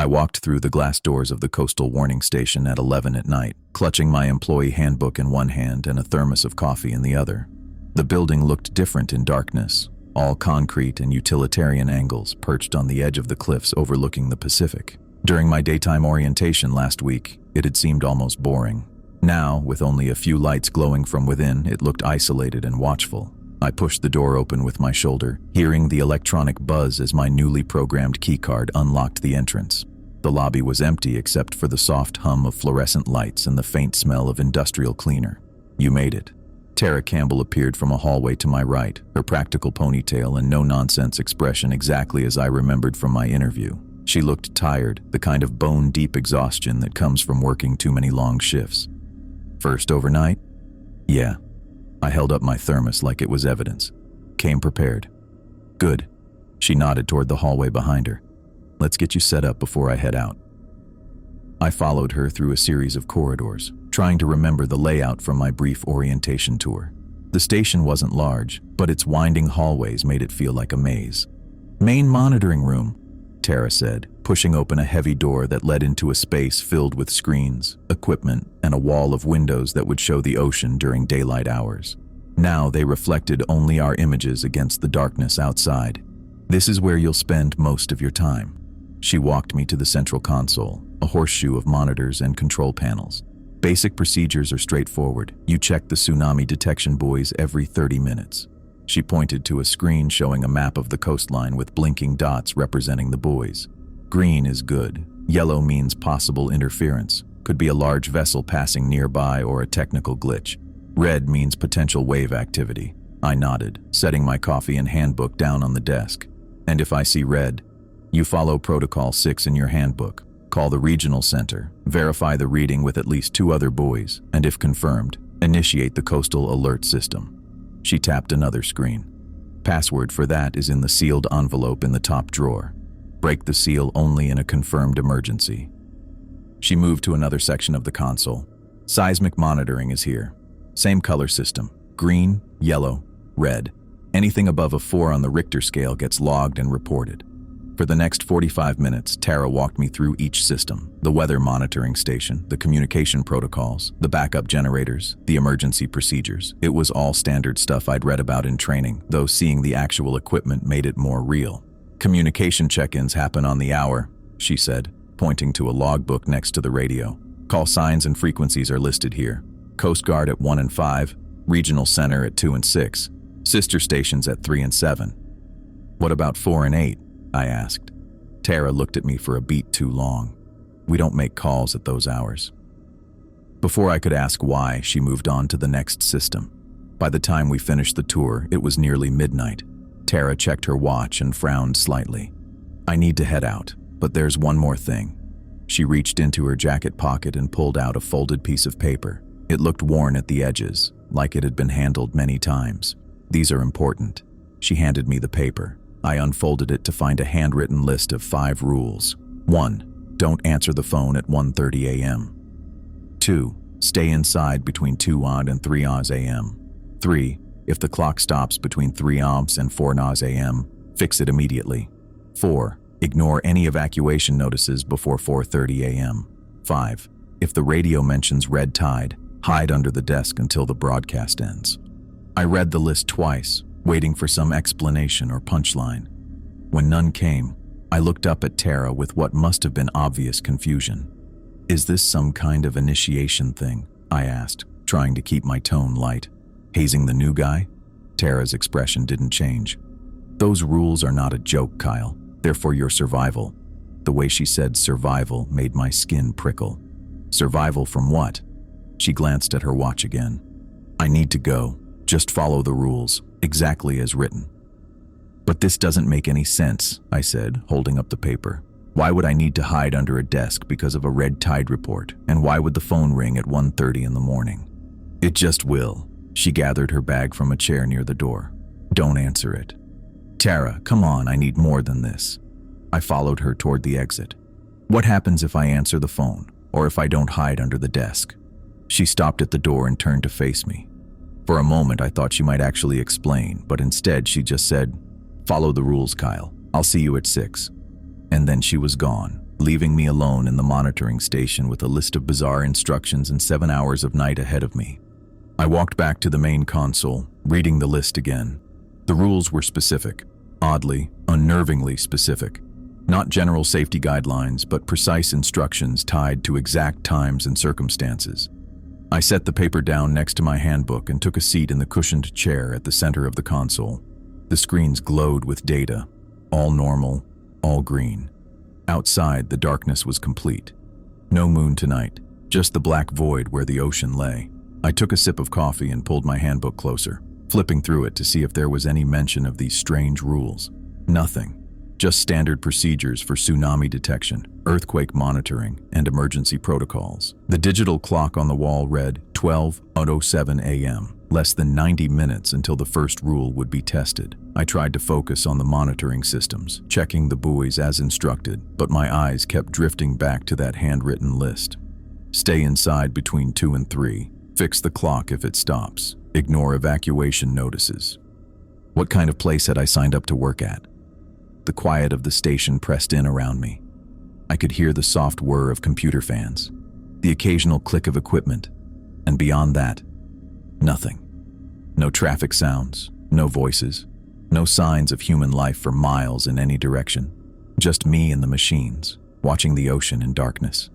walked through the glass doors of the coastal warning station at 11 at night, clutching my employee handbook in one hand and a thermos of coffee in the other. The building looked different in darkness, all concrete and utilitarian angles perched on the edge of the cliffs overlooking the Pacific. During my daytime orientation last week, it had seemed almost boring. Now, with only a few lights glowing from within, it looked isolated and watchful. I pushed the door open with my shoulder, hearing the electronic buzz as my newly programmed keycard unlocked the entrance. The lobby was empty except for the soft hum of fluorescent lights and the faint smell of industrial cleaner. "You made it." Tara Campbell appeared from a hallway to my right, her practical ponytail and no-nonsense expression exactly as I remembered from my interview. She looked tired, the kind of bone-deep exhaustion that comes from working too many long shifts. "First overnight?" "Yeah." I held up my thermos like it was evidence. "Came prepared." "Good." She nodded toward the hallway behind her. "Let's get you set up before I head out." I followed her through a series of corridors, trying to remember the layout from my brief orientation tour. The station wasn't large, but its winding hallways made it feel like a maze. "Main monitoring room," Tara said, pushing open a heavy door that led into a space filled with screens, equipment, and a wall of windows that would show the ocean during daylight hours. Now they reflected only our images against the darkness outside. "This is where you'll spend most of your time." She walked me to the central console, a horseshoe of monitors and control panels. "Basic procedures are straightforward. You check the tsunami detection buoys every 30 minutes. She pointed to a screen showing a map of the coastline with blinking dots representing the buoys. "Green is good. Yellow means possible interference. Could be a large vessel passing nearby or a technical glitch. Red means potential wave activity." I nodded, setting my coffee and handbook down on the desk. "And if I see red?" "You follow Protocol 6 in your handbook. Call the regional center, verify the reading with at least 2 other buoys, and if confirmed, initiate the coastal alert system." She tapped another screen. "Password for that is in the sealed envelope in the top drawer. Break the seal only in a confirmed emergency." She moved to another section of the console. "Seismic monitoring is here. Same color system, green, yellow, red. Anything above a 4 on the Richter scale gets logged and reported." For the next 45 minutes, Tara walked me through each system: the weather monitoring station, the communication protocols, the backup generators, the emergency procedures. It was all standard stuff I'd read about in training, though seeing the actual equipment made it more real. "Communication check-ins happen on the hour," she said, pointing to a logbook next to the radio. "Call signs and frequencies are listed here. Coast Guard at 1 and 5, Regional Center at 2 and 6, sister stations at 3 and 7. "What about 4 and 8? I asked. Tara looked at me for a beat too long. "We don't make calls at those hours." Before I could ask why, she moved on to the next system. By the time we finished the tour, it was nearly midnight. Tara checked her watch and frowned slightly. "I need to head out, but there's one more thing." She reached into her jacket pocket and pulled out a folded piece of paper. It looked worn at the edges, like it had been handled many times. "These are important." She handed me the paper. I unfolded it to find a handwritten list of 5 rules. 1. Don't answer the phone at 1:30 a.m. 2. Stay inside between 2 odd and 3 oz a.m. 3. If the clock stops between 3 oz and 4 oz a.m., fix it immediately. 4. Ignore any evacuation notices before 4:30 a.m. 5. If the radio mentions red tide, hide under the desk until the broadcast ends. I read the list twice, waiting for some explanation or punchline. When none came, I looked up at Tara with what must have been obvious confusion. "Is this some kind of initiation thing?" I asked, trying to keep my tone light. "Hazing the new guy?" Tara's expression didn't change. "Those rules are not a joke, Kyle. They're for your survival." The way she said survival made my skin prickle. "Survival from what?" She glanced at her watch again. "I need to go. Just follow the rules, exactly as written." "But this doesn't make any sense," I said, holding up the paper. "Why would I need to hide under a desk because of a red tide report? And why would the phone ring at 1:30 in the morning?" "It just will." She gathered her bag from a chair near the door. "Don't answer it." "Tara, come on, I need more than this." I followed her toward the exit. "What happens if I answer the phone, or if I don't hide under the desk?" She stopped at the door and turned to face me. For a moment, I thought she might actually explain, but instead she just said, "Follow the rules, Kyle. I'll see you at 6. And then she was gone, leaving me alone in the monitoring station with a list of bizarre instructions and 7 hours of night ahead of me. I walked back to the main console, reading the list again. The rules were specific, oddly, unnervingly specific. Not general safety guidelines, but precise instructions tied to exact times and circumstances. I set the paper down next to my handbook and took a seat in the cushioned chair at the center of the console. The screens glowed with data, all normal, all green. Outside, the darkness was complete. No moon tonight, just the black void where the ocean lay. I took a sip of coffee and pulled my handbook closer, flipping through it to see if there was any mention of these strange rules. Nothing. Just standard procedures for tsunami detection, earthquake monitoring, and emergency protocols. The digital clock on the wall read 12:07 a.m., less than 90 minutes until the first rule would be tested. I tried to focus on the monitoring systems, checking the buoys as instructed, but my eyes kept drifting back to that handwritten list. Stay inside between 2 and 3. Fix the clock if it stops. Ignore evacuation notices. What kind of place had I signed up to work at? The quiet of the station pressed in around me. I could hear the soft whir of computer fans, the occasional click of equipment, and beyond that, nothing. No traffic sounds, no voices, no signs of human life for miles in any direction. Just me and the machines, watching the ocean in darkness.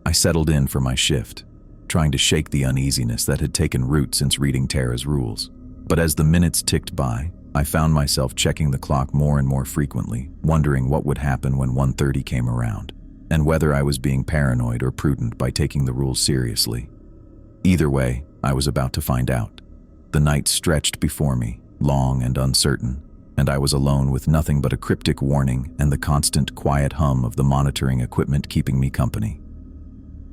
I settled in for my shift, trying to shake the uneasiness that had taken root since reading Tara's rules. But as the minutes ticked by, I found myself checking the clock more and more frequently, wondering what would happen when 1:30 came around, and whether I was being paranoid or prudent by taking the rules seriously. Either way, I was about to find out. The night stretched before me, long and uncertain, and I was alone with nothing but a cryptic warning and the constant quiet hum of the monitoring equipment keeping me company.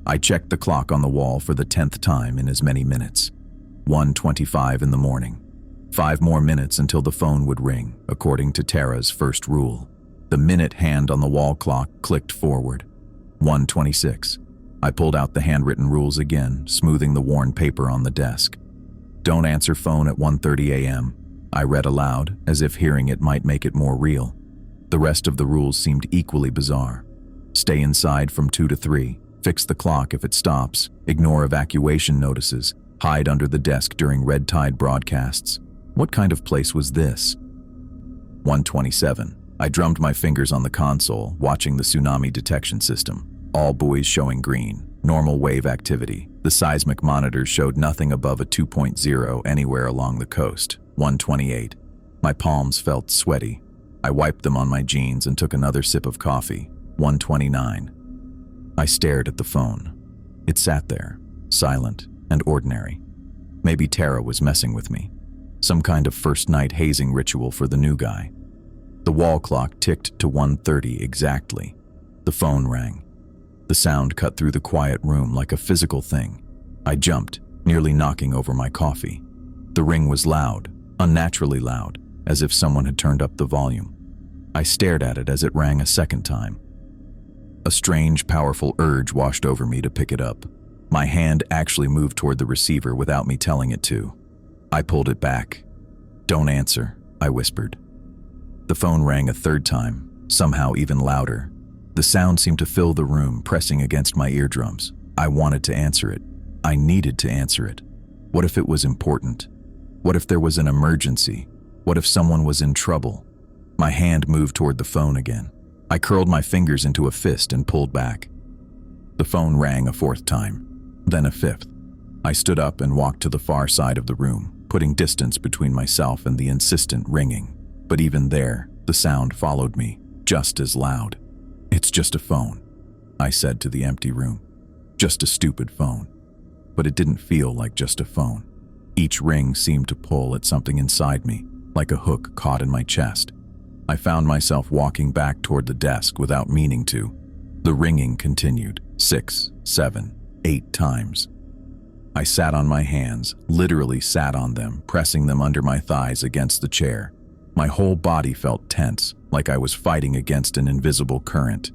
I checked the clock on the wall for the 10th time in as many minutes. 1:25 in the morning. 5 more minutes until the phone would ring, according to Tara's first rule. The minute hand on the wall clock clicked forward. 1:26. I pulled out the handwritten rules again, smoothing the worn paper on the desk. Don't answer phone at 1:30 a.m., I read aloud, as if hearing it might make it more real. The rest of the rules seemed equally bizarre. Stay inside from 2 to 3. Fix the clock if it stops. Ignore evacuation notices. Hide under the desk during red tide broadcasts. What kind of place was this? 1:27. I drummed my fingers on the console, watching the tsunami detection system. All buoys showing green. Normal wave activity. The seismic monitors showed nothing above a 2.0 anywhere along the coast. 1:28. My palms felt sweaty. I wiped them on my jeans and took another sip of coffee. 1:29. I stared at the phone. It sat there, silent and ordinary. Maybe Tara was messing with me. Some kind of first night hazing ritual for the new guy. The wall clock ticked to 1:30 exactly. The phone rang. The sound cut through the quiet room like a physical thing. I jumped, nearly knocking over my coffee. The ring was loud, unnaturally loud, as if someone had turned up the volume. I stared at it as it rang a second time. A strange, powerful urge washed over me to pick it up. My hand actually moved toward the receiver without me telling it to. I pulled it back. Don't answer, I whispered. The phone rang a third time, somehow even louder. The sound seemed to fill the room, pressing against my eardrums. I wanted to answer it. I needed to answer it. What if it was important? What if there was an emergency? What if someone was in trouble? My hand moved toward the phone again. I curled my fingers into a fist and pulled back. The phone rang a fourth time, then a fifth. I stood up and walked to the far side of the room, putting distance between myself and the insistent ringing. But even there, the sound followed me, just as loud. It's just a phone, I said to the empty room. Just a stupid phone. But it didn't feel like just a phone. Each ring seemed to pull at something inside me, like a hook caught in my chest. I found myself walking back toward the desk without meaning to. The ringing continued, 6, 7, 8 times. I sat on my hands, literally sat on them, pressing them under my thighs against the chair. My whole body felt tense, like I was fighting against an invisible current.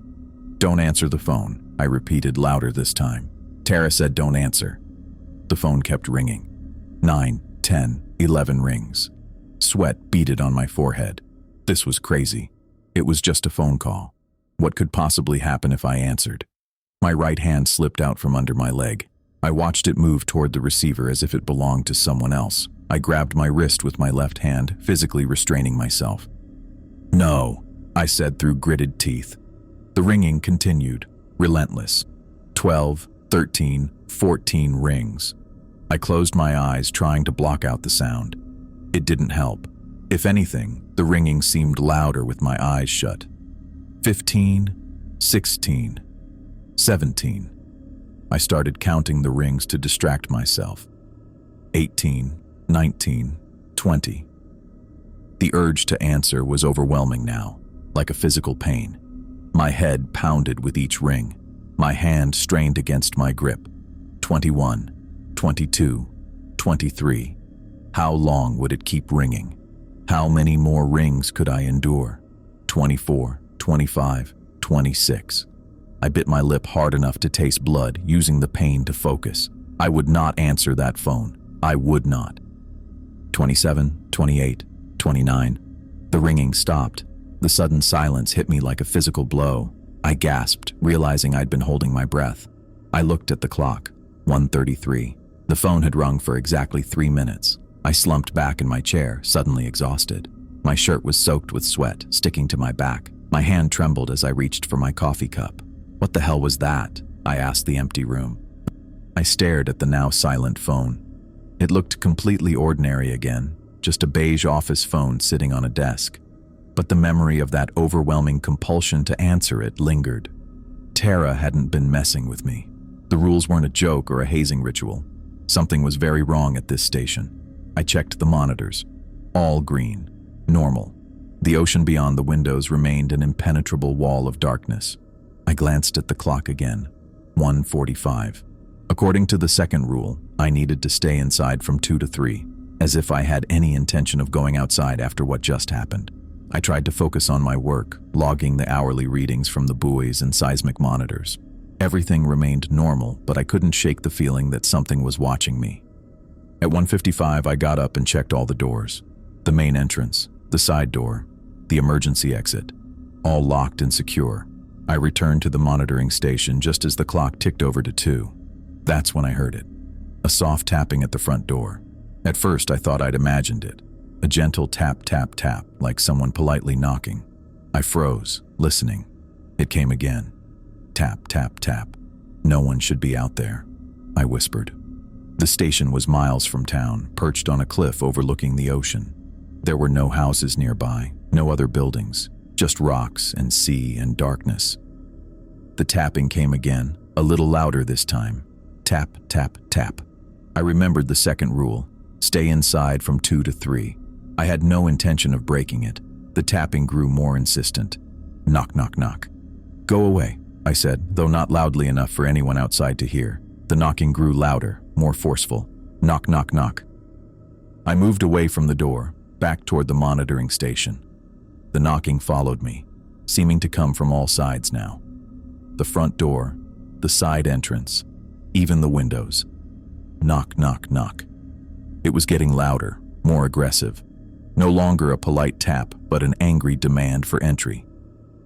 Don't answer the phone, I repeated louder this time. Tara said don't answer. The phone kept ringing. 9, 10, 11 rings. Sweat beaded on my forehead. This was crazy. It was just a phone call. What could possibly happen if I answered? My right hand slipped out from under my leg. I watched it move toward the receiver as if it belonged to someone else. I grabbed my wrist with my left hand, physically restraining myself. "No," I said through gritted teeth. The ringing continued, relentless. 12, 13, 14 rings. I closed my eyes, trying to block out the sound. It didn't help. If anything, the ringing seemed louder with my eyes shut. 15, 16, 17. I started counting the rings to distract myself. 18, 19, 20. The urge to answer was overwhelming now, like a physical pain. My head pounded with each ring. My hand strained against my grip. 21, 22, 23. How long would it keep ringing? How many more rings could I endure? 24, 25, 26. I bit my lip hard enough to taste blood, using the pain to focus. I would not answer that phone. I would not. 27, 28, 29. The ringing stopped. The sudden silence hit me like a physical blow. I gasped, realizing I'd been holding my breath. I looked at the clock. 1:33. The phone had rung for exactly 3 minutes. I slumped back in my chair, suddenly exhausted. My shirt was soaked with sweat, sticking to my back. My hand trembled as I reached for my coffee cup. What the hell was that? I asked the empty room. I stared at the now silent phone. It looked completely ordinary again, just a beige office phone sitting on a desk. But the memory of that overwhelming compulsion to answer it lingered. Tara hadn't been messing with me. The rules weren't a joke or a hazing ritual. Something was very wrong at this station. I checked the monitors. All green. Normal. The ocean beyond the windows remained an impenetrable wall of darkness. I glanced at the clock again. 1:45. According to the second rule, I needed to stay inside from 2 to 3, as if I had any intention of going outside after what just happened. I tried to focus on my work, logging the hourly readings from the buoys and seismic monitors. Everything remained normal, but I couldn't shake the feeling that something was watching me. At 1:55, I got up and checked all the doors. The main entrance, the side door, the emergency exit, all locked and secure. I returned to the monitoring station just as the clock ticked over to 2. That's when I heard it. A soft tapping at the front door. At first, I thought I'd imagined it. A gentle tap, tap, tap, like someone politely knocking. I froze, listening. It came again. Tap, tap, tap. No one should be out there, I whispered. The station was miles from town, perched on a cliff overlooking the ocean. There were no houses nearby, no other buildings, just rocks and sea and darkness. The tapping came again, a little louder this time. Tap, tap, tap. I remembered the second rule, stay inside from 2 to 3. I had no intention of breaking it. The tapping grew more insistent. Knock, knock, knock. Go away, I said, though not loudly enough for anyone outside to hear. The knocking grew louder, more forceful. Knock, knock, knock. I moved away from the door, back toward the monitoring station. The knocking followed me, seeming to come from all sides now. The front door, the side entrance, even the windows. Knock, knock, knock. It was getting louder, more aggressive. No longer a polite tap, but an angry demand for entry.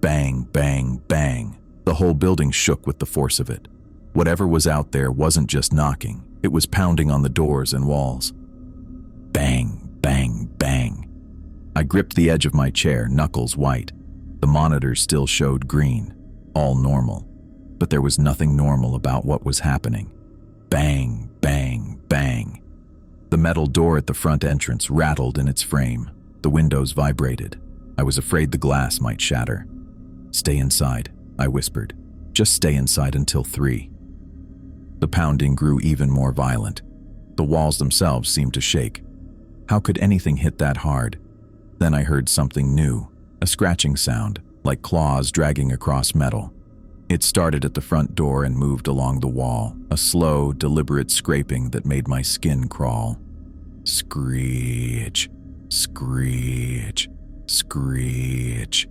Bang, bang, bang. The whole building shook with the force of it. Whatever was out there wasn't just knocking, it was pounding on the doors and walls. Bang, bang, bang. I gripped the edge of my chair, knuckles white. The monitors still showed green, all normal. But there was nothing normal about what was happening. Bang, bang, bang. The metal door at the front entrance rattled in its frame. The windows vibrated. I was afraid the glass might shatter. Stay inside, I whispered. Just stay inside until 3. The pounding grew even more violent. The walls themselves seemed to shake. How could anything hit that hard? Then I heard something new, a scratching sound, like claws dragging across metal. It started at the front door and moved along the wall, a slow, deliberate scraping that made my skin crawl. Screech, screech, screech.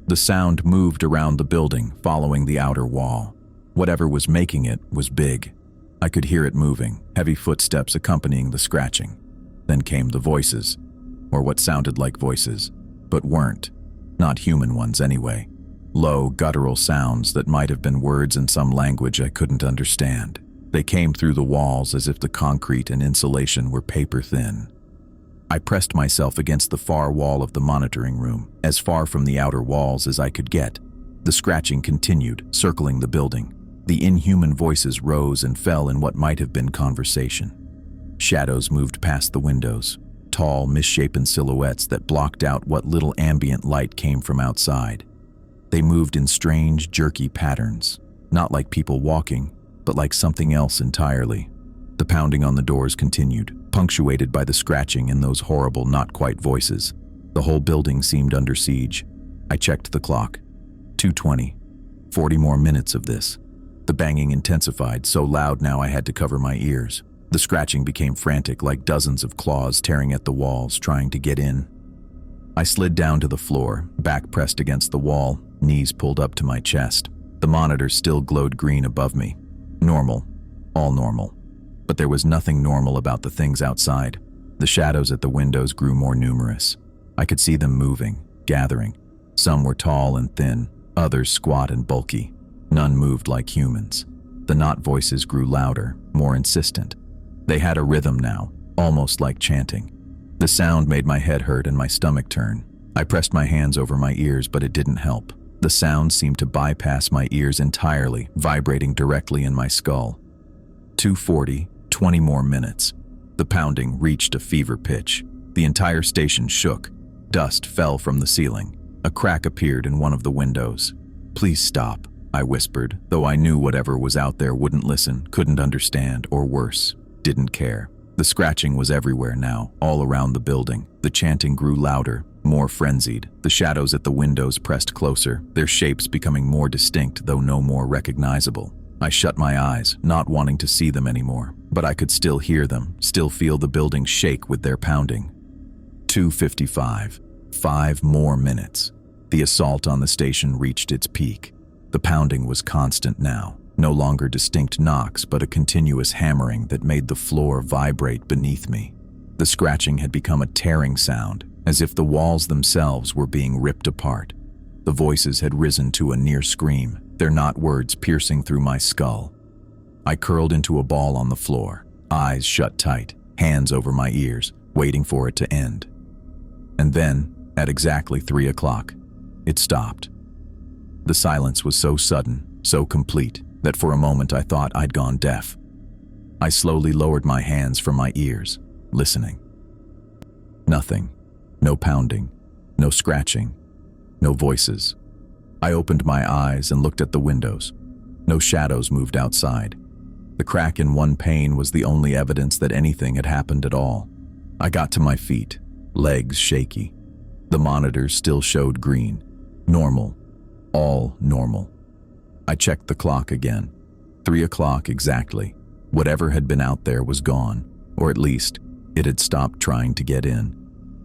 The sound moved around the building, following the outer wall. Whatever was making it was big. I could hear it moving, heavy footsteps accompanying the scratching. Then came the voices, or what sounded like voices, but weren't. Not human ones anyway. Low, guttural sounds that might have been words in some language I couldn't understand. They came through the walls as if the concrete and insulation were paper thin. I pressed myself against the far wall of the monitoring room, as far from the outer walls as I could get. The scratching continued, circling the building. The inhuman voices rose and fell in what might have been conversation. Shadows moved past the windows, tall, misshapen silhouettes that blocked out what little ambient light came from outside. They moved in strange, jerky patterns, not like people walking, but like something else entirely. The pounding on the doors continued, punctuated by the scratching and those horrible, not-quite voices. The whole building seemed under siege. I checked the clock. 2:20. 40 more minutes of this. The banging intensified, so loud now I had to cover my ears. The scratching became frantic, like dozens of claws tearing at the walls, trying to get in. I slid down to the floor, back pressed against the wall, knees pulled up to my chest. The monitor still glowed green above me. Normal. All normal. But there was nothing normal about the things outside. The shadows at the windows grew more numerous. I could see them moving, gathering. Some were tall and thin, others squat and bulky. None moved like humans. The not voices grew louder, more insistent. They had a rhythm now, almost like chanting. The sound made my head hurt and my stomach turn. I pressed my hands over my ears, but it didn't help. The sound seemed to bypass my ears entirely, vibrating directly in my skull. 2:40, 20 more minutes. The pounding reached a fever pitch. The entire station shook. Dust fell from the ceiling. A crack appeared in one of the windows. "Please stop," I whispered, though I knew whatever was out there wouldn't listen, couldn't understand, or worse, didn't care. The scratching was everywhere now, all around the building. The chanting grew louder, more frenzied. The shadows at the windows pressed closer, their shapes becoming more distinct, though no more recognizable. I shut my eyes, not wanting to see them anymore, but I could still hear them, still feel the building shake with their pounding. 2:55. 5 more minutes. The assault on the station reached its peak. The pounding was constant now, no longer distinct knocks, but a continuous hammering that made the floor vibrate beneath me. The scratching had become a tearing sound, as if the walls themselves were being ripped apart. The voices had risen to a near scream, their not words piercing through my skull. I curled into a ball on the floor, eyes shut tight, hands over my ears, waiting for it to end. And then, at exactly 3 o'clock, it stopped. The silence was so sudden, so complete, that for a moment I thought I'd gone deaf. I slowly lowered my hands from my ears, listening. Nothing. No pounding. No scratching. No voices. I opened my eyes and looked at the windows. No shadows moved outside. The crack in one pane was the only evidence that anything had happened at all. I got to my feet, legs shaky. The monitors still showed green. Normal. All normal. I checked the clock again. 3 o'clock exactly. Whatever had been out there was gone, or at least, it had stopped trying to get in.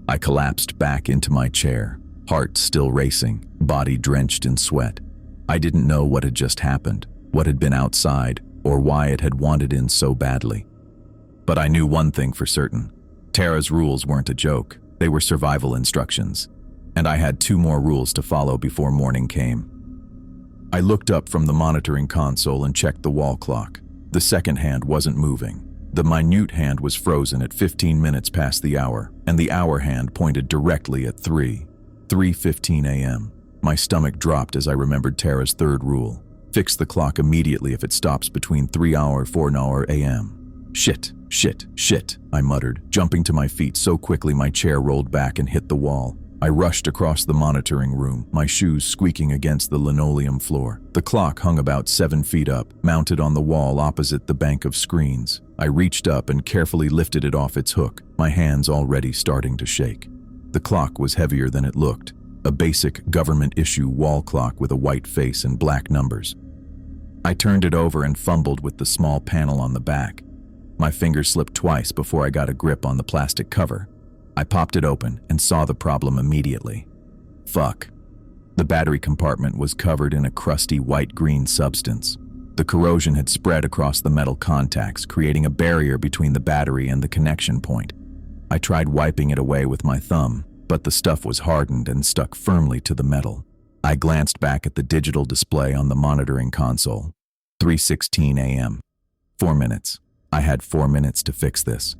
I collapsed back into my chair, heart still racing, body drenched in sweat. I didn't know what had just happened, what had been outside, or why it had wanted in so badly. But I knew one thing for certain. Tara's rules weren't a joke. They were survival instructions. And I had 2 more rules to follow before morning came. I looked up from the monitoring console and checked the wall clock. The second hand wasn't moving. The minute hand was frozen at 15 minutes past the hour, and the hour hand pointed directly at 3:15 a.m. My stomach dropped as I remembered Tara's third rule. Fix the clock immediately if it stops between 3 hour and 4 a.m. Shit, I muttered, jumping to my feet so quickly my chair rolled back and hit the wall. I rushed across the monitoring room, my shoes squeaking against the linoleum floor. The clock hung about 7 feet up, mounted on the wall opposite the bank of screens. I reached up and carefully lifted it off its hook, my hands already starting to shake. The clock was heavier than it looked, a basic government-issue wall clock with a white face and black numbers. I turned it over and fumbled with the small panel on the back. My fingers slipped twice before I got a grip on the plastic cover. I popped it open and saw the problem immediately. Fuck. The battery compartment was covered in a crusty white-green substance. The corrosion had spread across the metal contacts, creating a barrier between the battery and the connection point. I tried wiping it away with my thumb, but the stuff was hardened and stuck firmly to the metal. I glanced back at the digital display on the monitoring console. 3:16 a.m. 4 minutes. I had 4 minutes to fix this.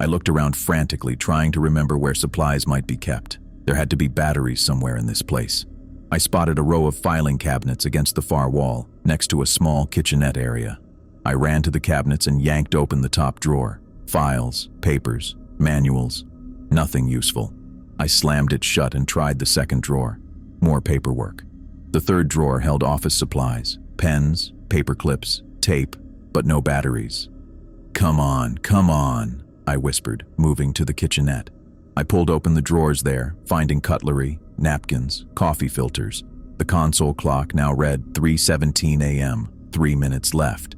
I looked around frantically, trying to remember where supplies might be kept. There had to be batteries somewhere in this place. I spotted a row of filing cabinets against the far wall, next to a small kitchenette area. I ran to the cabinets and yanked open the top drawer. Files, papers, manuals, nothing useful. I slammed it shut and tried the second drawer. More paperwork. The third drawer held office supplies, pens, paper clips, tape, but no batteries. Come on, I whispered, moving to the kitchenette. I pulled open the drawers there, finding cutlery, napkins, coffee filters. The console clock now read 3:17 a.m., 3 minutes left.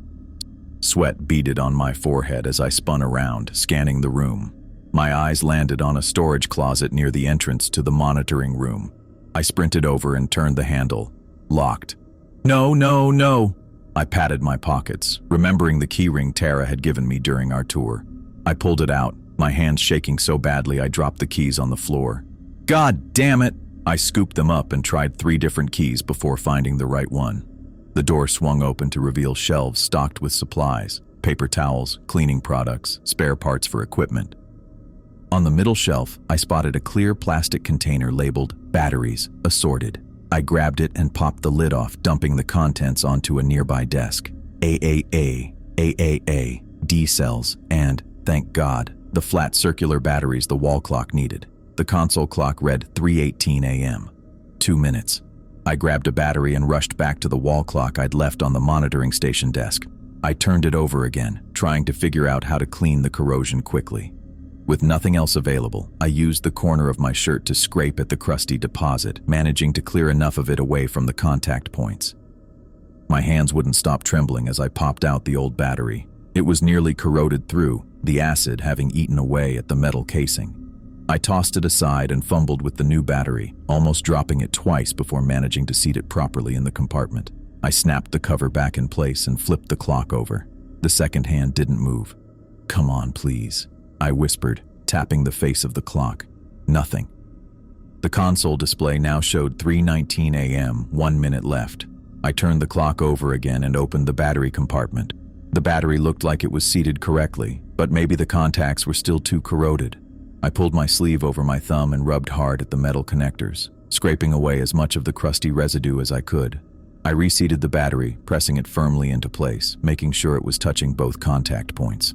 Sweat beaded on my forehead as I spun around, scanning the room. My eyes landed on a storage closet near the entrance to the monitoring room. I sprinted over and turned the handle. Locked. No. I patted my pockets, remembering the keyring Tara had given me during our tour. I pulled it out, my hands shaking so badly I dropped the keys on the floor. God damn it! I scooped them up and tried 3 different keys before finding the right one. The door swung open to reveal shelves stocked with supplies, paper towels, cleaning products, spare parts for equipment. On the middle shelf, I spotted a clear plastic container labeled batteries, assorted. I grabbed it and popped the lid off, dumping the contents onto a nearby desk. AAA, D cells, and, thank God, the flat circular batteries the wall clock needed. The console clock read 3:18 a.m. 2 minutes. I grabbed a battery and rushed back to the wall clock I'd left on the monitoring station desk. I turned it over again, trying to figure out how to clean the corrosion quickly. With nothing else available, I used the corner of my shirt to scrape at the crusty deposit, managing to clear enough of it away from the contact points. My hands wouldn't stop trembling as I popped out the old battery. It was nearly corroded through, the acid having eaten away at the metal casing. I tossed it aside and fumbled with the new battery, almost dropping it twice before managing to seat it properly in the compartment. I snapped the cover back in place and flipped the clock over. The second hand didn't move. Come on, please, I whispered, tapping the face of the clock. Nothing. The console display now showed 3:19 a.m., 1 minute left. I turned the clock over again and opened the battery compartment. The battery looked like it was seated correctly, but maybe the contacts were still too corroded. I pulled my sleeve over my thumb and rubbed hard at the metal connectors, scraping away as much of the crusty residue as I could. I reseated the battery, pressing it firmly into place, making sure it was touching both contact points.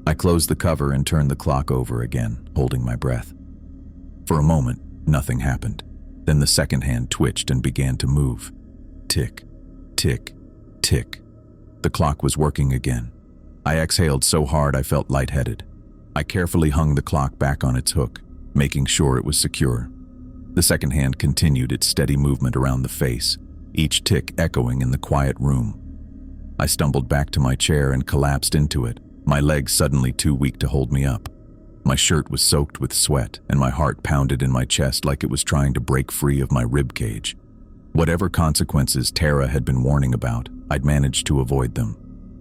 I closed the cover and turned the clock over again, holding my breath. For a moment, nothing happened. Then the second hand twitched and began to move. Tick, tick, tick. The clock was working again. I exhaled so hard I felt lightheaded. I carefully hung the clock back on its hook, making sure it was secure. The second hand continued its steady movement around the face, each tick echoing in the quiet room. I stumbled back to my chair and collapsed into it, my legs suddenly too weak to hold me up. My shirt was soaked with sweat, and my heart pounded in my chest like it was trying to break free of my rib cage. Whatever consequences Tara had been warning about, I'd managed to avoid them.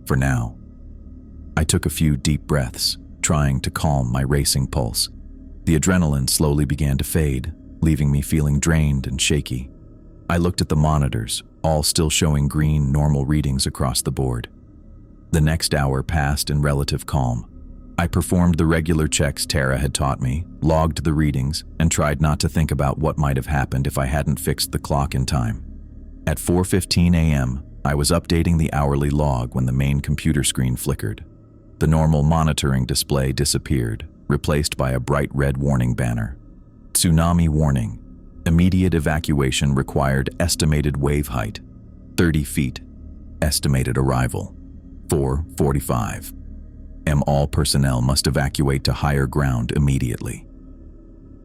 For now. I took a few deep breaths, trying to calm my racing pulse. The adrenaline slowly began to fade, leaving me feeling drained and shaky. I looked at the monitors, all still showing green, normal readings across the board. The next hour passed in relative calm. I performed the regular checks Tara had taught me, logged the readings, and tried not to think about what might have happened if I hadn't fixed the clock in time. At 4:15 a.m., I was updating the hourly log when the main computer screen flickered. The normal monitoring display disappeared, replaced by a bright red warning banner. Tsunami warning. Immediate evacuation required. Estimated wave height, 30 feet. Estimated arrival, 4:45. All personnel must evacuate to higher ground immediately.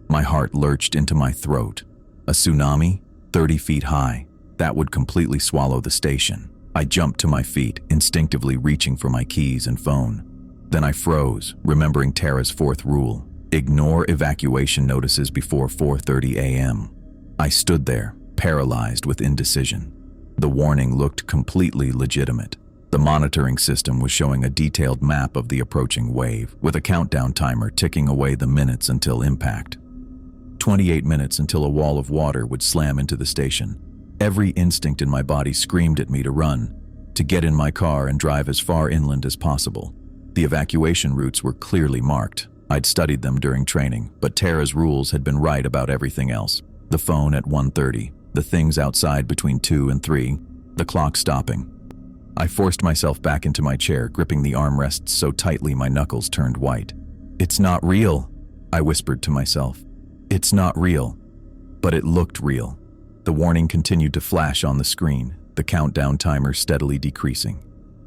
My heart lurched into my throat. A tsunami, 30 feet high. That would completely swallow the station. I jumped to my feet, instinctively reaching for my keys and phone. Then I froze, remembering Tara's 4th rule: ignore evacuation notices before 4:30 a.m. I stood there, paralyzed with indecision. The warning looked completely legitimate. The monitoring system was showing a detailed map of the approaching wave, with a countdown timer ticking away the minutes until impact. 28 minutes until a wall of water would slam into the station. Every instinct in my body screamed at me to run, to get in my car and drive as far inland as possible. The evacuation routes were clearly marked. I'd studied them during training, but Tara's rules had been right about everything else. The phone at 1:30, the things outside between 2 and 3, the clock stopping. I forced myself back into my chair, gripping the armrests so tightly my knuckles turned white. "It's not real," I whispered to myself. "It's not real." But it looked real. The warning continued to flash on the screen, the countdown timer steadily decreasing.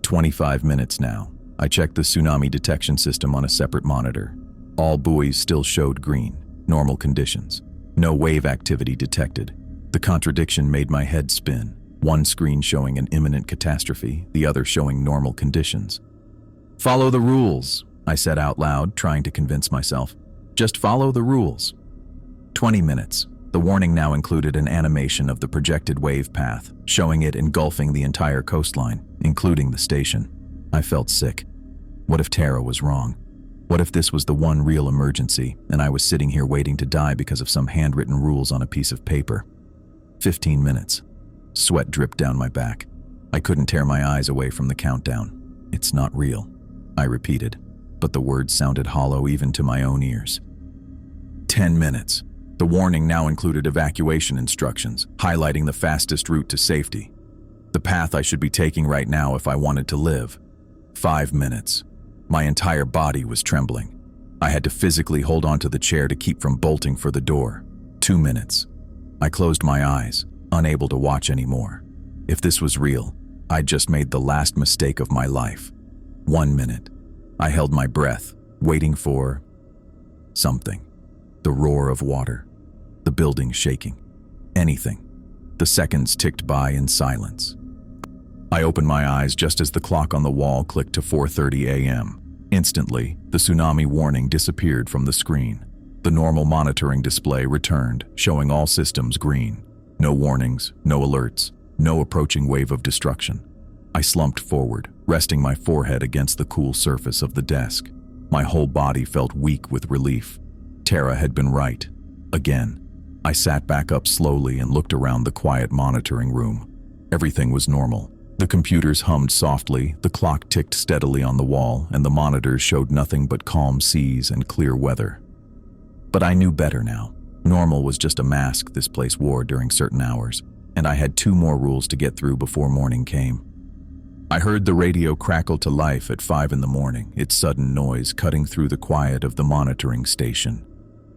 25 minutes now. I checked the tsunami detection system on a separate monitor. All buoys still showed green, normal conditions. No wave activity detected. The contradiction made my head spin. One screen showing an imminent catastrophe, the other showing normal conditions. "Follow the rules," I said out loud, trying to convince myself. "Just follow the rules." 20 minutes. The warning now included an animation of the projected wave path, showing it engulfing the entire coastline, including the station. I felt sick. What if Tara was wrong? What if this was the one real emergency, and I was sitting here waiting to die because of some handwritten rules on a piece of paper? 15 minutes. Sweat dripped down my back. I couldn't tear my eyes away from the countdown. "It's not real," I repeated, but the words sounded hollow even to my own ears. 10 minutes. The warning now included evacuation instructions, highlighting the fastest route to safety. The path I should be taking right now if I wanted to live. 5 minutes. My entire body was trembling. I had to physically hold onto the chair to keep from bolting for the door. 2 minutes. I closed my eyes, unable to watch anymore. If this was real, I'd just made the last mistake of my life. 1 minute. I held my breath, waiting for something. The roar of water. The building shaking. Anything. The seconds ticked by in silence. I opened my eyes just as the clock on the wall clicked to 4:30 a.m. Instantly, the tsunami warning disappeared from the screen. The normal monitoring display returned, showing all systems green. No warnings, no alerts, no approaching wave of destruction. I slumped forward, resting my forehead against the cool surface of the desk. My whole body felt weak with relief. Tara had been right. Again. I sat back up slowly and looked around the quiet monitoring room. Everything was normal. The computers hummed softly, the clock ticked steadily on the wall, and the monitors showed nothing but calm seas and clear weather. But I knew better now. Normal was just a mask this place wore during certain hours, and I had 2 more rules to get through before morning came. I heard the radio crackle to life at 5 in the morning, its sudden noise cutting through the quiet of the monitoring station.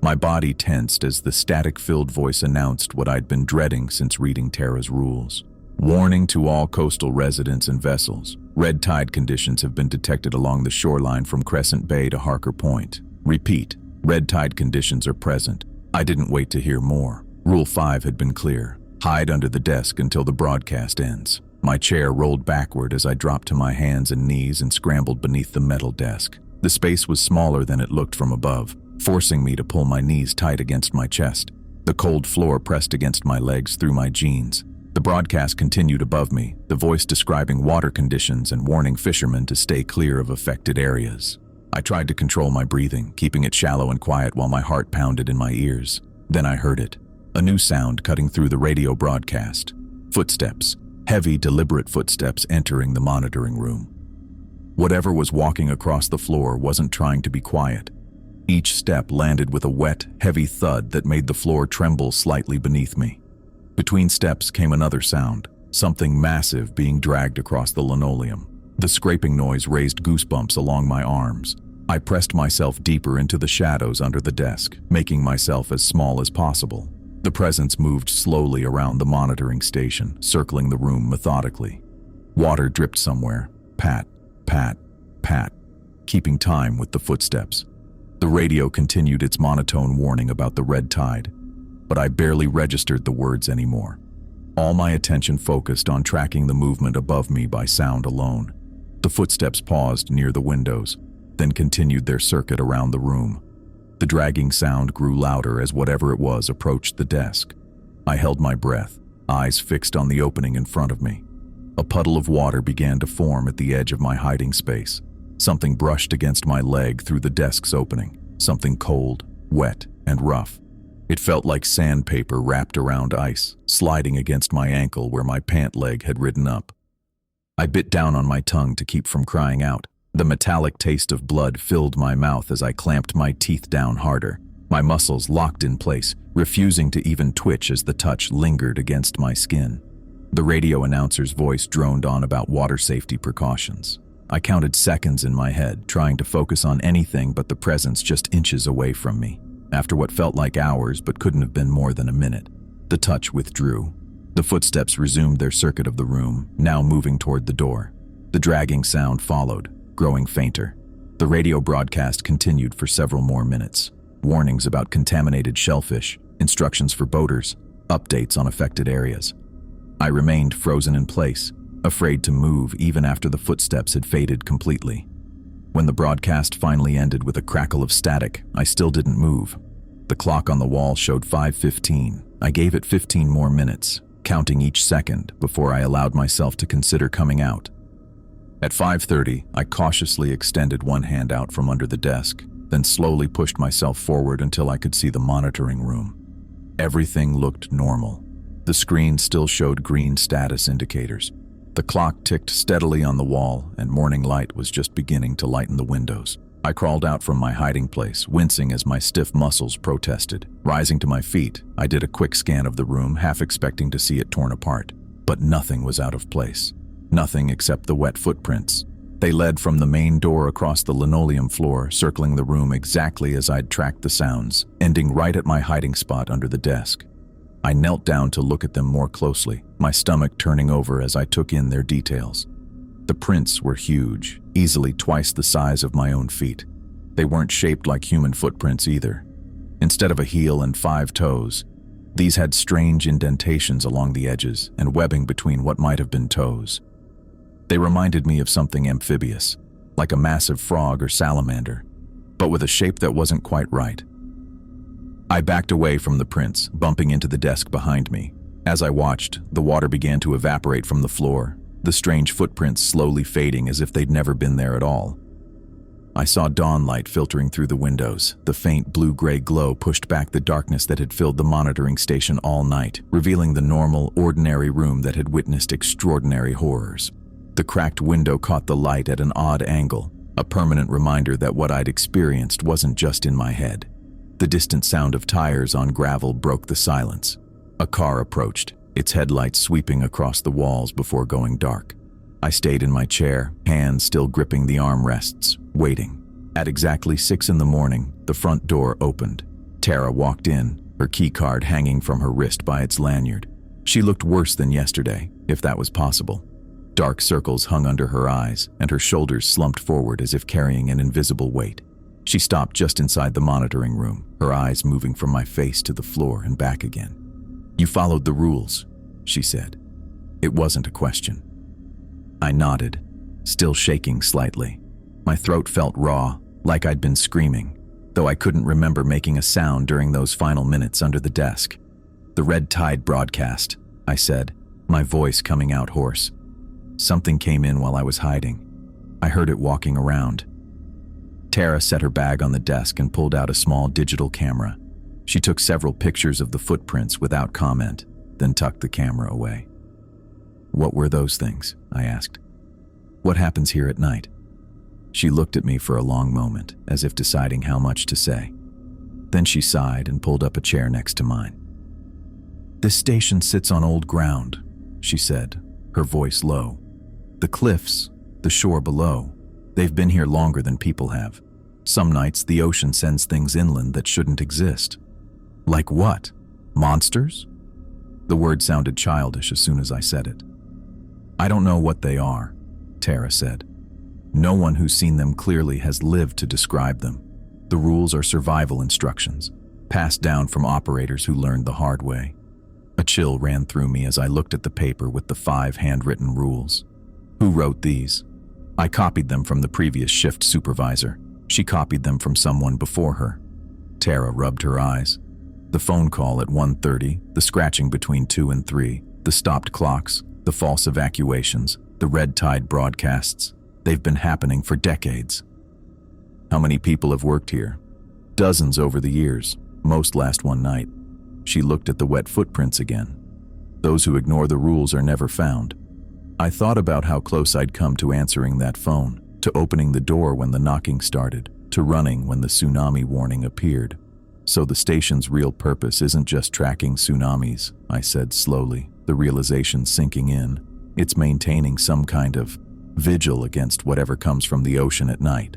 My body tensed as the static-filled voice announced what I'd been dreading since reading Tara's rules. Warning to all coastal residents and vessels. Red tide conditions have been detected along the shoreline from Crescent Bay to Harker Point. Repeat, red tide conditions are present. I didn't wait to hear more. Rule 5 had been clear. Hide under the desk until the broadcast ends. My chair rolled backward as I dropped to my hands and knees and scrambled beneath the metal desk. The space was smaller than it looked from above, forcing me to pull my knees tight against my chest. The cold floor pressed against my legs through my jeans. The broadcast continued above me, the voice describing water conditions and warning fishermen to stay clear of affected areas. I tried to control my breathing, keeping it shallow and quiet while my heart pounded in my ears. Then I heard it. A new sound cutting through the radio broadcast. Footsteps. Heavy, deliberate footsteps entering the monitoring room. Whatever was walking across the floor wasn't trying to be quiet. Each step landed with a wet, heavy thud that made the floor tremble slightly beneath me. Between steps came another sound, something massive being dragged across the linoleum. The scraping noise raised goosebumps along my arms. I pressed myself deeper into the shadows under the desk, making myself as small as possible. The presence moved slowly around the monitoring station, circling the room methodically. Water dripped somewhere. Pat, pat, pat, keeping time with the footsteps. The radio continued its monotone warning about the red tide, but I barely registered the words anymore. All my attention focused on tracking the movement above me by sound alone. The footsteps paused near the windows, then continued their circuit around the room. The dragging sound grew louder as whatever it was approached the desk. I held my breath, eyes fixed on the opening in front of me. A puddle of water began to form at the edge of my hiding space. Something brushed against my leg through the desk's opening, something cold, wet, and rough. It felt like sandpaper wrapped around ice, sliding against my ankle where my pant leg had ridden up. I bit down on my tongue to keep from crying out. The metallic taste of blood filled my mouth as I clamped my teeth down harder. My muscles locked in place, refusing to even twitch as the touch lingered against my skin. The radio announcer's voice droned on about water safety precautions. I counted seconds in my head, trying to focus on anything but the presence just inches away from me. After what felt like hours but couldn't have been more than a minute, the touch withdrew. The footsteps resumed their circuit of the room, now moving toward the door. The dragging sound followed, growing fainter. The radio broadcast continued for several more minutes. Warnings about contaminated shellfish, instructions for boaters, updates on affected areas. I remained frozen in place, afraid to move even after the footsteps had faded completely. When the broadcast finally ended with a crackle of static, I still didn't move. The clock on the wall showed 5:15. I gave it 15 more minutes, counting each second before I allowed myself to consider coming out. At 5:30, I cautiously extended one hand out from under the desk, then slowly pushed myself forward until I could see the monitoring room. Everything looked normal. The screen still showed green status indicators. The clock ticked steadily on the wall, and morning light was just beginning to lighten the windows. I crawled out from my hiding place, wincing as my stiff muscles protested. Rising to my feet, I did a quick scan of the room, half expecting to see it torn apart. But nothing was out of place. Nothing except the wet footprints. They led from the main door across the linoleum floor, circling the room exactly as I'd tracked the sounds, ending right at my hiding spot under the desk. I knelt down to look at them more closely, my stomach turning over as I took in their details. The prints were huge, easily twice the size of my own feet. They weren't shaped like human footprints either. Instead of a heel and 5 toes, these had strange indentations along the edges and webbing between what might have been toes. They reminded me of something amphibious, like a massive frog or salamander, but with a shape that wasn't quite right. I backed away from the prints, bumping into the desk behind me. As I watched, the water began to evaporate from the floor, the strange footprints slowly fading as if they'd never been there at all. I saw dawn light filtering through the windows. The faint blue-gray glow pushed back the darkness that had filled the monitoring station all night, revealing the normal, ordinary room that had witnessed extraordinary horrors. The cracked window caught the light at an odd angle, a permanent reminder that what I'd experienced wasn't just in my head. The distant sound of tires on gravel broke the silence. A car approached, its headlights sweeping across the walls before going dark. I stayed in my chair, hands still gripping the armrests, waiting. At exactly 6 in the morning, the front door opened. Tara walked in, her keycard hanging from her wrist by its lanyard. She looked worse than yesterday, if that was possible. Dark circles hung under her eyes, and her shoulders slumped forward as if carrying an invisible weight. She stopped just inside the monitoring room, her eyes moving from my face to the floor and back again. "You followed the rules," she said. It wasn't a question. I nodded, still shaking slightly. My throat felt raw, like I'd been screaming, though I couldn't remember making a sound during those final minutes under the desk. "The red tide broadcast," I said, my voice coming out hoarse. "Something came in while I was hiding. I heard it walking around." Tara set her bag on the desk and pulled out a small digital camera. She took several pictures of the footprints without comment, then tucked the camera away. "What were those things?" I asked. "What happens here at night?" She looked at me for a long moment, as if deciding how much to say. Then she sighed and pulled up a chair next to mine. "This station sits on old ground," she said, her voice low. "The cliffs, the shore below, they've been here longer than people have. Some nights the ocean sends things inland that shouldn't exist." "Like what? Monsters?" The word sounded childish as soon as I said it. "I don't know what they are," Tara said. "No one who's seen them clearly has lived to describe them. The rules are survival instructions, passed down from operators who learned the hard way." A chill ran through me as I looked at the paper with the 5 handwritten rules. Who wrote these? I copied them from the previous shift supervisor. She copied them from someone before her. Tara rubbed her eyes. The phone call at 1:30, the scratching between 2 and 3, the stopped clocks, the false evacuations, the red tide broadcasts. They've been happening for decades. "How many people have worked here?" "Dozens over the years, most last one night. She looked at the wet footprints again. Those who ignore the rules are never found. I thought about how close I'd come to answering that phone, to opening the door when the knocking started, to running when the tsunami warning appeared. So the station's real purpose isn't just tracking tsunamis, I said slowly, the realization sinking in. It's maintaining some kind of vigil against whatever comes from the ocean at night.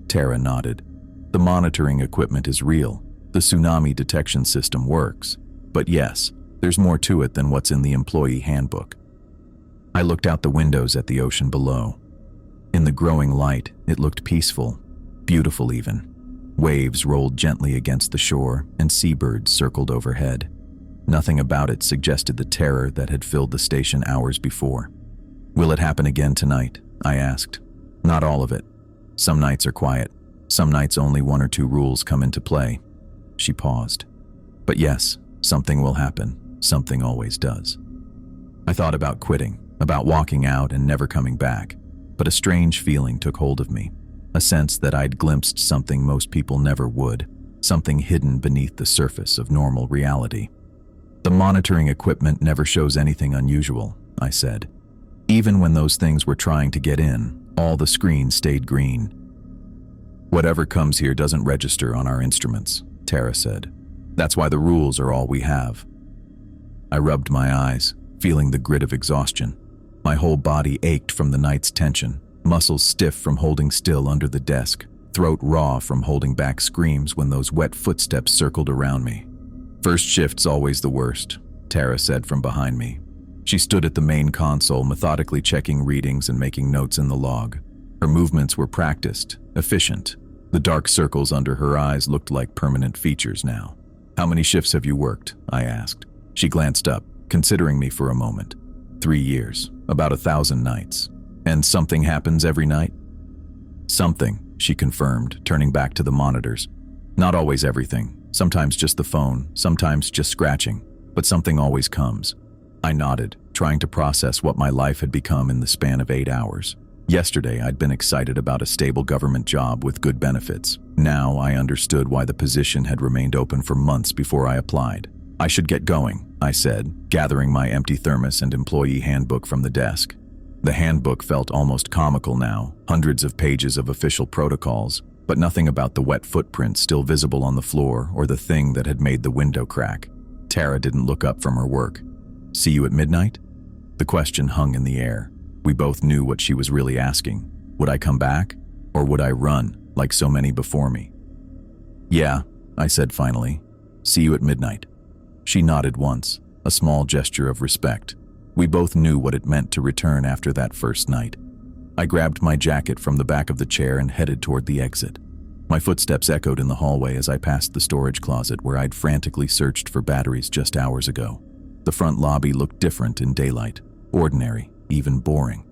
Tara nodded. The monitoring equipment is real. The tsunami detection system works. But yes, there's more to it than what's in the employee handbook. I looked out the windows at the ocean below. In the growing light, it looked peaceful, beautiful even. Waves rolled gently against the shore, and seabirds circled overhead. Nothing about it suggested the terror that had filled the station hours before. "Will it happen again tonight?" I asked. "Not all of it. Some nights are quiet. Some nights only 1 or 2 rules come into play." She paused. "But yes, something will happen. Something always does." I thought about quitting, about walking out and never coming back, but a strange feeling took hold of me, a sense that I'd glimpsed something most people never would, something hidden beneath the surface of normal reality. "The monitoring equipment never shows anything unusual," I said. "Even when those things were trying to get in, all the screens stayed green." "Whatever comes here doesn't register on our instruments," Tara said. "That's why the rules are all we have." I rubbed my eyes, feeling the grit of exhaustion. My whole body ached from the night's tension, muscles stiff from holding still under the desk, throat raw from holding back screams when those wet footsteps circled around me. "First shift's always the worst," Tara said from behind me. She stood at the main console, methodically checking readings and making notes in the log. Her movements were practiced, efficient. The dark circles under her eyes looked like permanent features now. "How many shifts have you worked?" I asked. She glanced up, considering me for a moment. 3 years, about 1,000 nights. "And something happens every night?" "Something," she confirmed, turning back to the monitors. "Not always everything. Sometimes just the phone, sometimes just scratching, but something always comes." I nodded, trying to process what my life had become in the span of 8 hours. Yesterday, I'd been excited about a stable government job with good benefits. Now I understood why the position had remained open for months before I applied. "I should get going," I said, gathering my empty thermos and employee handbook from the desk. The handbook felt almost comical now, hundreds of pages of official protocols, but nothing about the wet footprints still visible on the floor or the thing that had made the window crack. Tara didn't look up from her work. "See you at midnight?" The question hung in the air. We both knew what she was really asking. Would I come back? Or would I run, like so many before me? "Yeah," I said finally. "See you at midnight." She nodded once, a small gesture of respect. We both knew what it meant to return after that first night. I grabbed my jacket from the back of the chair and headed toward the exit. My footsteps echoed in the hallway as I passed the storage closet where I'd frantically searched for batteries just hours ago. The front lobby looked different in daylight, ordinary, even boring.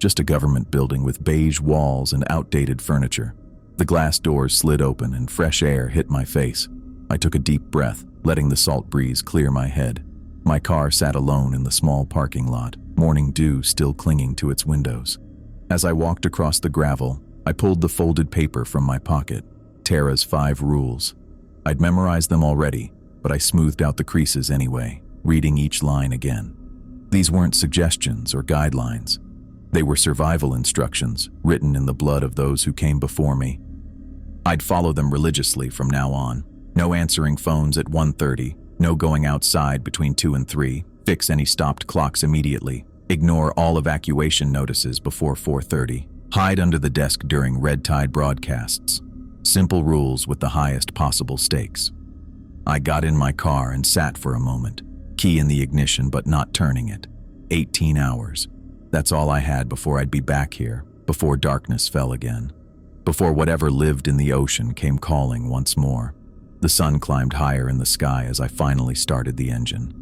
Just a government building with beige walls and outdated furniture. The glass doors slid open and fresh air hit my face. I took a deep breath, letting the salt breeze clear my head. My car sat alone in the small parking lot, morning dew still clinging to its windows. As I walked across the gravel, I pulled the folded paper from my pocket, Tara's 5 rules. I'd memorized them already, but I smoothed out the creases anyway, reading each line again. These weren't suggestions or guidelines. They were survival instructions, written in the blood of those who came before me. I'd follow them religiously from now on. No answering phones at 1:30, no going outside between 2 and 3, fix any stopped clocks immediately, ignore all evacuation notices before 4:30, hide under the desk during red tide broadcasts. Simple rules with the highest possible stakes. I got in my car and sat for a moment, key in the ignition but not turning it. 18 hours. That's all I had before I'd be back here, before darkness fell again, before whatever lived in the ocean came calling once more. The sun climbed higher in the sky as I finally started the engine.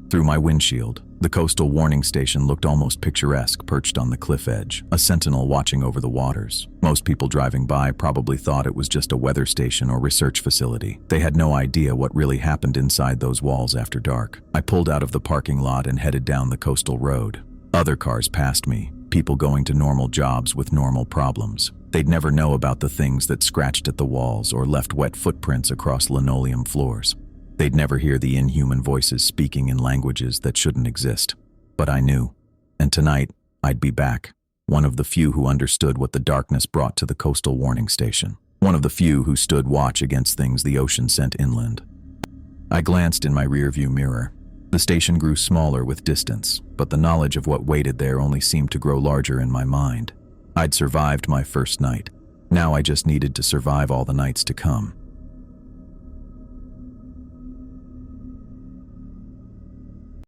Through my windshield, the coastal warning station looked almost picturesque, perched on the cliff edge, a sentinel watching over the waters. Most people driving by probably thought it was just a weather station or research facility. They had no idea what really happened inside those walls after dark. I pulled out of the parking lot and headed down the coastal road. Other cars passed me, people going to normal jobs with normal problems. They'd never know about the things that scratched at the walls or left wet footprints across linoleum floors. They'd never hear the inhuman voices speaking in languages that shouldn't exist. But I knew. And tonight, I'd be back. One of the few who understood what the darkness brought to the coastal warning station. One of the few who stood watch against things the ocean sent inland. I glanced in my rearview mirror. The station grew smaller with distance, but the knowledge of what waited there only seemed to grow larger in my mind. I'd survived my first night. Now I just needed to survive all the nights to come.